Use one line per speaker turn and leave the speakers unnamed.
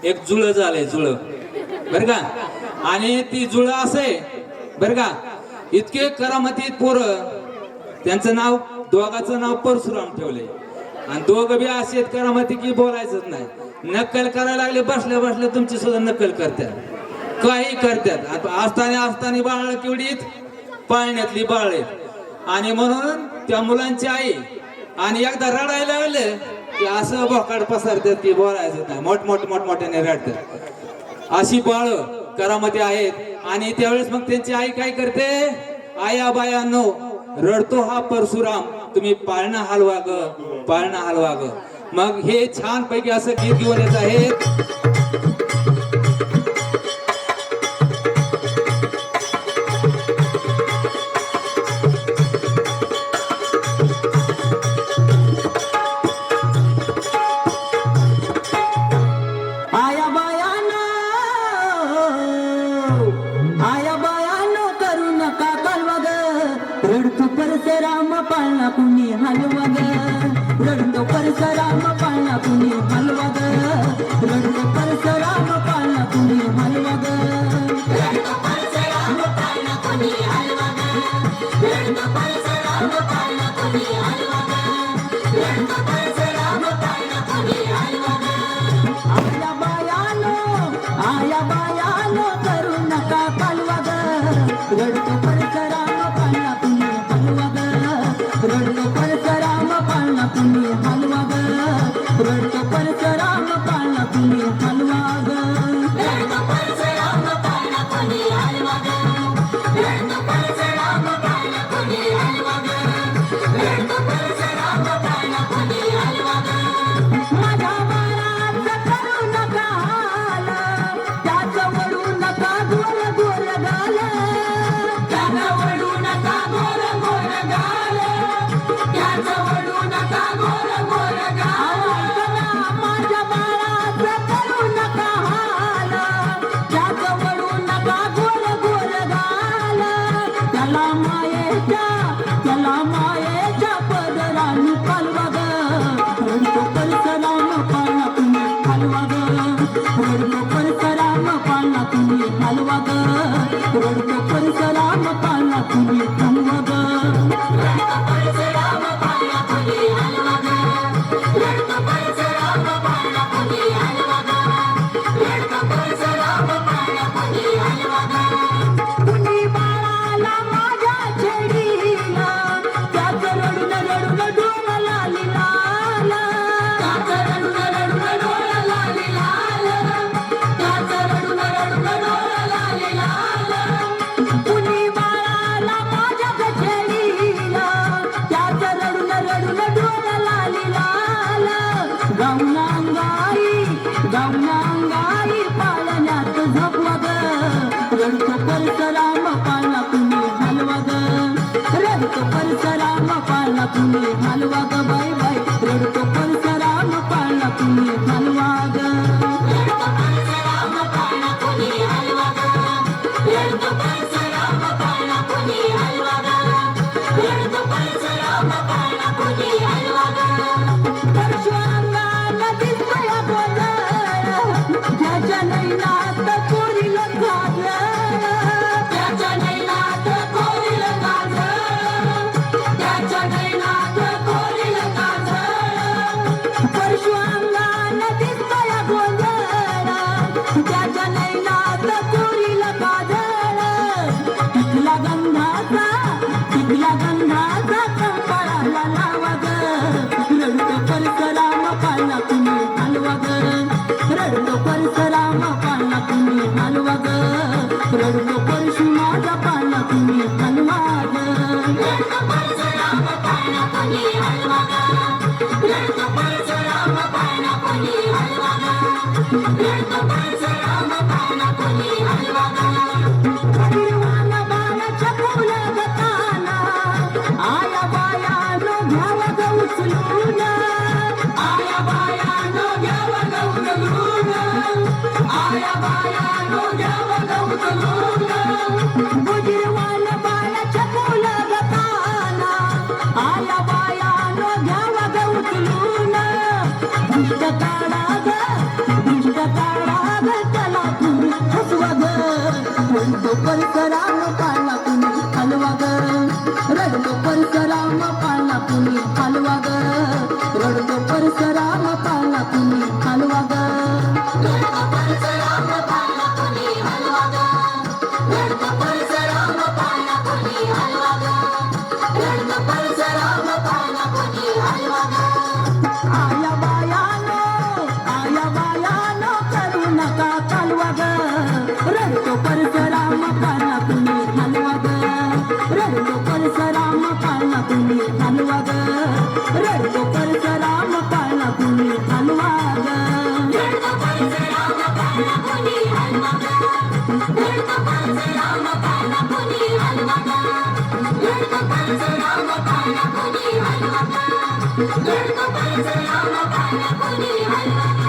एक जुळ झालंय जुळ बर का. आणि ती जुळ असे बर का, इतके करामतीत पोरं, त्यांचं नाव दोघाचं नाव परशुराम ठेवले. आणि दोघं बी असे करामती की बोलायचंच नाही. नक्कल करायला लागले, बसल्या बसल्या तुमची सुद्धा नक्कल करतात, काही करतात. असताना बाळ केवढीत पाळण्यातली बाळ आहेत. आणि म्हणून त्या मुलांची आई आणि एकदा रडायला लागले की असं बोकाड पसरतात की बोलायचं नाही, मोठमोठ्याने रडतात. अशी बाळ करामती आहेत. आणि त्यावेळेस मग त्यांची आई काय करते, आया बायांनो रडतो हा परशुराम, तुम्ही पाळणा हलवा ग, पाळणा हलवा ग. मग हे छान पैकी असं गीत घेऊन येत आहेत.
रडतो परशुराम पाळणा कुणी हलवा ग, रडतो परशुराम पाळणा कुणी हलवा ग, रडतो परशुराम पाळणा कुणी हलवा ग, रडतो परशुराम पाळणा कुणी हलवा ग, रडतो परशुराम पाळणा कुणी हलवा ग, रडतो परशुराम पाळणा कुणी हलवा ग. आया बायानो करू नका कालवा ग, रडतो परशुराम पाळणा कुणी हलवा ग, रडतो परशुराम पाळणा कुणी हलवा ग, रडतो परशुराम पाळणा कुणी हलवा ग, रडतो परशुराम पाळणा कुणी हलवा ग, रडतो परशुराम पाळणा कुणी हलवा ग, रडतो परशुराम पाळणा कुणी हलवा ग. माझ्या बाळाचं करू नका हाल, त्याचं वडू नका गोल गोल गाल, त्याचं वडू नका गोल गोल गाल, त्याचं वडू नका गोल गोल गाल. माझ्या बाळाचं करू नका हाल, त्याचं वडू नका गोल गोल गाल, त्याला मायेच्या पदराने पालवा ग, रडतो परशुराम पाळणा कुणी हलवा ग, रडतो परशुराम पाळणा कुणी हलवा ग, रडतो परशुराम पाळणा कुणी हलवा ग, रडतो परशुराम पाळणा कुणी हलवा ग, रडतो परशुराम पाळणा कुणी हलवा ग, रडतो परशुराम पाळणा कुणी हलवा ग. कुणी बाळाला माझ्या छेडीला, त्याचं रडून रडून डोळा लाली लाल, त्याचं रडून रडून डोळा लाली लाल, त्याचं रडून रडून डोळा लाली लाल. कुणी बाळाला माझ्या छेडीला, त्याचं रडून रडून डोळा लाली लाल. गावनांगाई पाळण्यात झोपवा ग, रडतो परशुराम पाळणा कुणी हलवा ग, रडतो परशुराम पाळणा कुणी हलवा ग, बाई बाई रडतो परशुराम पाळणा कुणी हलवा ग, रडतो परशुराम पाळणा कुणी हलवा ग, रडतो परशुराम पाळणा कुणी हलवा ग, रडतो परशुराम पाळणा कुणी हलवा ग. परशुरामाला दिसतोय गोंधळ, त्याच्या नैनात कोरील काजळ, त्याच्या नैनात कोरील काजळ, त्याच्या नैनात कोरील काजळ. परशुरामाला दिसतोय गोंधळ, त्याच्या नैनात कोरील काजळ. टिकला गंधाचा कंपाळाला लावा ग, रडतो परशुराम पाळणा कुणी हलवा ग, रडतो परशुराम पाळणा कुणी हलवा ग, रडतो परशुरामाचा पाळणा कुणी हलवा ग, रडतो परशुराम पाळणा कुणी हलवा ग, रडतो परशुराम पाळणा कुणी हलवा ग, रडतो परशुराम पाळणा कुणी हलवा ग. गरीबान बाळाच्या फुलगताना, आया बायानो घ्यावा ग उचलून, आया बायानो घ्यावा ग उचलून, आया बायानो घ्यावा ग उचलून. गरीबान बाळाच्या फुलगताना, आया बायानो घ्यावा ग उचलून. दुष्ट काढा ग, दुष्ट काढा रडतो परशुराम पाळला कुणी हलवा ग रडतो परशुराम पाळला कुणी हलवा ग रडतो परशुराम पाळला कुणी हलवा ग रडतो परशुराम पाळला कुणी हलवा ग रडतो परशुराम पाळला कुणी हलवा ग रडतो परशुराम पाळला कुणी हलवा ग आया बायानो करू नका कालवा ग रडतो परशुराम पाळला कुणी हलवा ग रडतो परशुराम पाळला कुणी हलवा ग रडतो परशुराम पाळला कुणी हलवा ग रडतो परशुराम पाळला कुणी हलवा ग रडतो परशुराम पाळला कुणी हलवा ग रडतो परशुराम पाळला कुणी हलवा ग रडतो परशुराम पाळला कुणी हलवा ग